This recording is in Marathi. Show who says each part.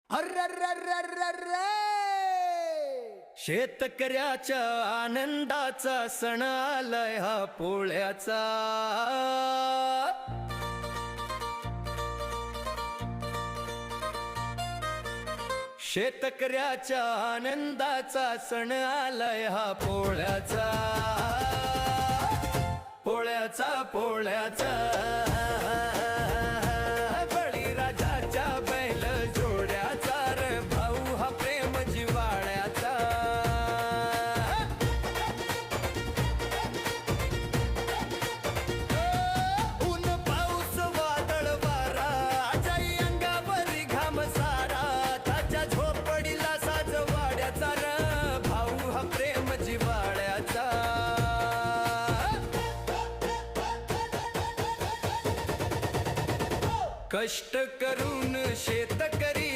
Speaker 1: अर्रर्रर्रर्रर्रे!
Speaker 2: शेतकऱ्याच्या आनंदाचा सण आलाय हा पोळ्याचा। शेतकऱ्याच्या आनंदाचा सण आलाय हा पोळ्याचा, पोळ्याचा पोळ्याचा। बळीराजाच्या बैल जोड्याचा रे भाऊ हा प्रेम जिव्हाळ्याचा। ऊन पाऊस वादळ वारा आजाई अंगावरी घाम सारा, त्याच्या झोपडीला साजवाड्याचा रे भाऊ हा प्रेम जिव्हाळ्याचा। कष्ट करून शेतकरी